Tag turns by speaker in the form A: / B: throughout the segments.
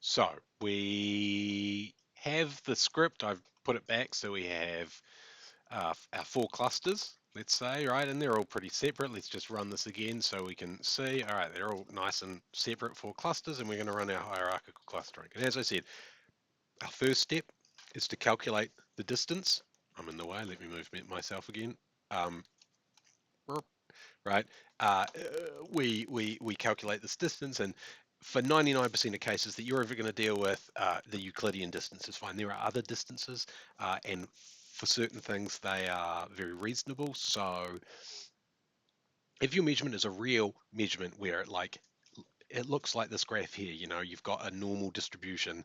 A: So we have the script. I've put it back so we have our 4 clusters, let's say, right? And they're all pretty separate. Let's just run this again so we can see. All right, they're all nice and separate 4 clusters, and we're going to run our hierarchical clustering. And as I said, our first step is to calculate the distance. I'm in the way. Let me move myself again. Um, right? We calculate this distance, and for 99% of cases that you're ever going to deal with, the Euclidean distance is fine. There are other distances, and for certain things, they are very reasonable. So if your measurement is a real measurement where it looks like this graph here, you've got a normal distribution,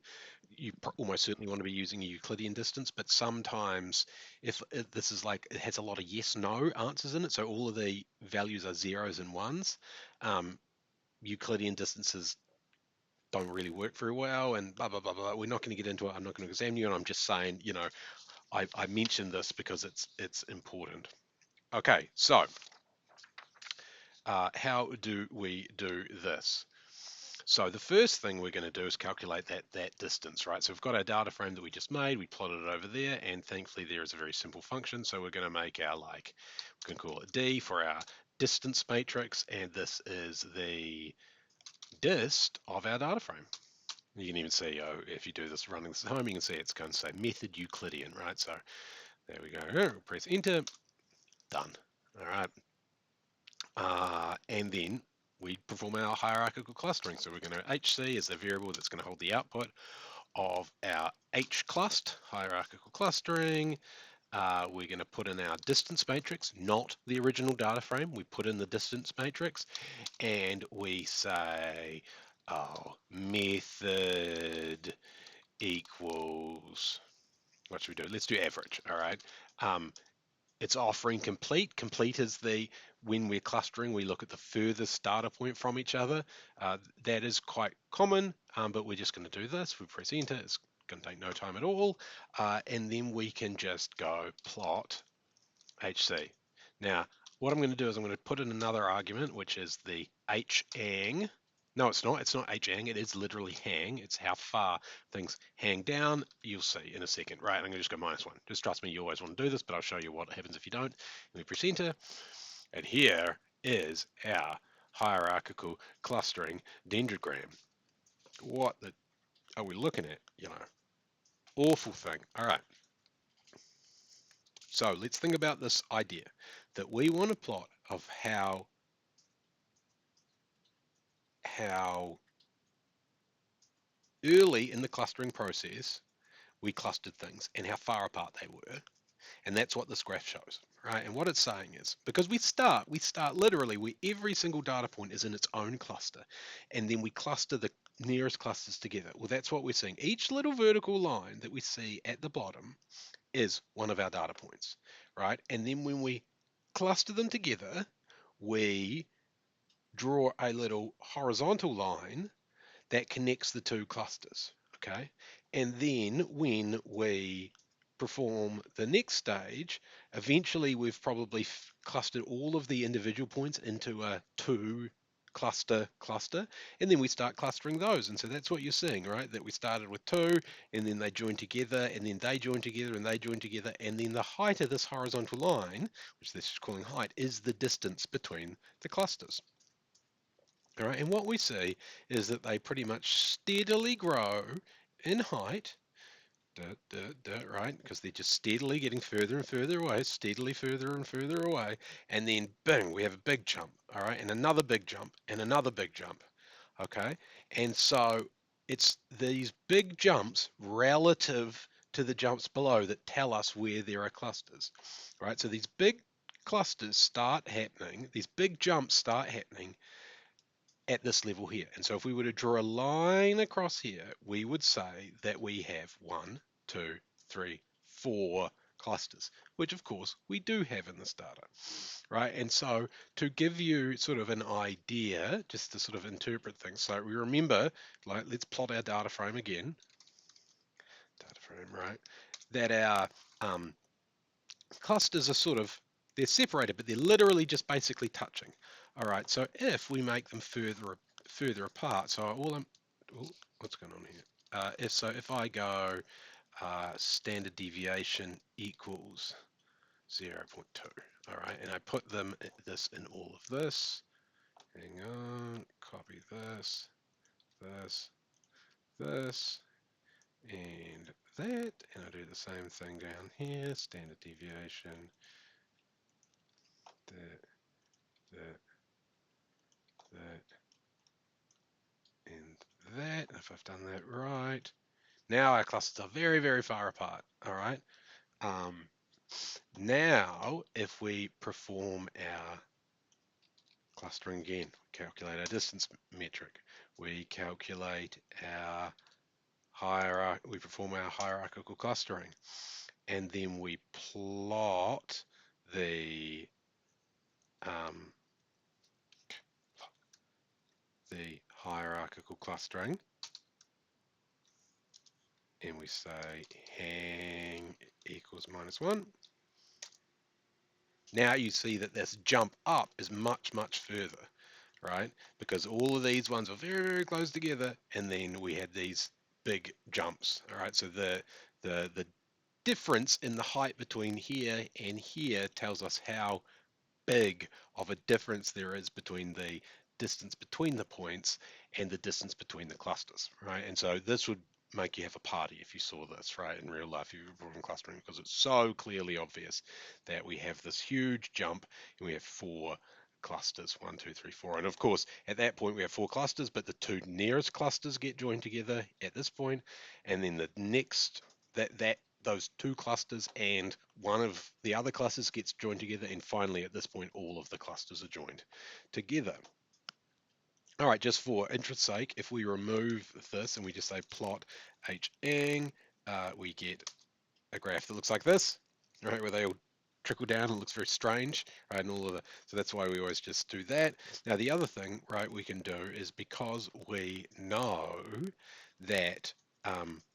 A: you almost certainly want to be using a Euclidean distance. But sometimes if this is like, it has a lot of yes no answers in it, so all of the values are zeros and ones, um, Euclidean distances don't really work very well, and blah blah blah blah. We're not going to get into it. I'm not going to examine you, and I'm just saying, I mentioned this because it's important. Okay, so how do we do this? So the first thing we're going to do is calculate that distance, right? So we've got our data frame that we just made, we plotted it over there, and thankfully there is a very simple function. So we're going to make our, we can call it D for our distance matrix, and this is the dist of our data frame. You can even see, if you do this running this at home, you can see it's going to say method Euclidean, right? So there we go. Press enter, done. All right. And then we perform our hierarchical clustering. So we're going to HC is the variable that's going to hold the output of our HClust, hierarchical clustering. We're going to put in our distance matrix, not the original data frame. We put in the distance matrix, and we say, oh, method equals, what should we do? Let's do average, all right? It's offering complete. Complete is when we're clustering, we look at the furthest data point from each other. That is quite common, but we're just going to do this. We press enter. It's going to take no time at all. And then we can just go plot HC. Now, what I'm going to do is I'm going to put in another argument, which is the hang. No, it's not. It's not hang. It is literally hang. It's how far things hang down. You'll see in a second, right? I'm going to just go -1. Just trust me, you always want to do this, but I'll show you what happens if you don't. And we press enter, and here is our hierarchical clustering dendrogram. What are we looking at? Awful thing. All right. So let's think about this idea that we want a plot of how early in the clustering process we clustered things and how far apart they were. And that's what this graph shows, right? And what it's saying is, because we start literally where every single data point is in its own cluster, and then we cluster the nearest clusters together. Well, that's what we're seeing. Each little vertical line that we see at the bottom is one of our data points, right? And then when we cluster them together, we draw a little horizontal line that connects the 2 clusters, okay? And then when we perform the next stage, eventually we've probably clustered all of the individual points into a 2 cluster, and then we start clustering those. And so that's what you're seeing, right? That we started with 2, and then they join together, and then they join together, and they join together, and then the height of this horizontal line, which this is calling height, is the distance between the clusters. All right, and what we see is that they pretty much steadily grow in height, right? Because they're just steadily getting further and further away, steadily further and further away, and then bang, we have a big jump, all right, and another big jump, and another big jump, okay? And so it's these big jumps relative to the jumps below that tell us where there are clusters, right? So these big clusters start happening, these big jumps start happening at this level here. And so if we were to draw a line across here, we would say that we have 1, 2, 3, 4 clusters, which of course we do have in this data, right? And so to give you sort of an idea, just to sort of interpret things, so we remember, like, let's plot our data frame again, right? That our clusters are sort of, they're separated, but they're literally just basically touching. All right, so if we make them further apart, so what's going on here? If I go standard deviation equals 0.2, all right, and I put this in all of this. Hang on, copy this, this, and that, and I do the same thing down here, standard deviation, that, and that. And if I've done that right, now our clusters are very, very far apart, all right? Now, if we perform our clustering again, calculate our distance metric, we calculate our we perform our hierarchical clustering, and then we plot the hierarchical clustering, and we say hang equals -1. Now you see that this jump up is much, much further, right? Because all of these ones are very, very close together, and then we had these big jumps, all right? So the difference in the height between here and here tells us how big of a difference there is between the distance between the points and the distance between the clusters, right? And so this would make you have a party if you saw this, right, in real life, if you were performing clustering, because it's so clearly obvious that we have this huge jump and we have 4 clusters, 1, 2, 3, 4. And of course, at that point, we have 4 clusters, but the 2 nearest clusters get joined together at this point, and then the next, those 2 clusters and one of the other clusters gets joined together, and finally at this point all of the clusters are joined together. All right, just for interest's sake, if we remove this and we just say plot hang, we get a graph that looks like this, right, where they all trickle down and looks very strange, right, and all of the, so that's why we always just do that. Now the other thing, right, we can do is, because we know that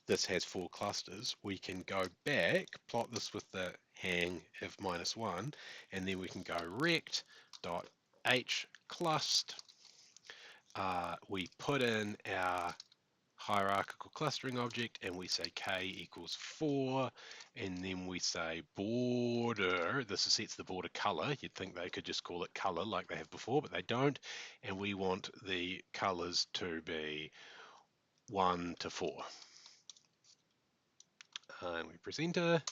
A: this has 4 clusters, we can go back, plot this with the hang of -1, and then we can go rect dot h clust. We put in our hierarchical clustering object and we say k equals 4, and then we say border. This sets the border color. You'd think they could just call it color like they have before, but they don't. And we want the colors to be 1 to 4. And we press enter.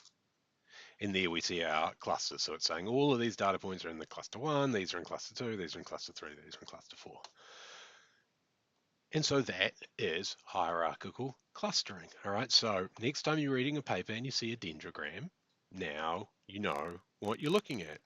A: And there we see our clusters. So it's saying all of these data points are in the cluster 1, these are in cluster 2, these are in cluster 3, these are in cluster 4. And so that is hierarchical clustering. All right, so next time you're reading a paper and you see a dendrogram, now you know what you're looking at.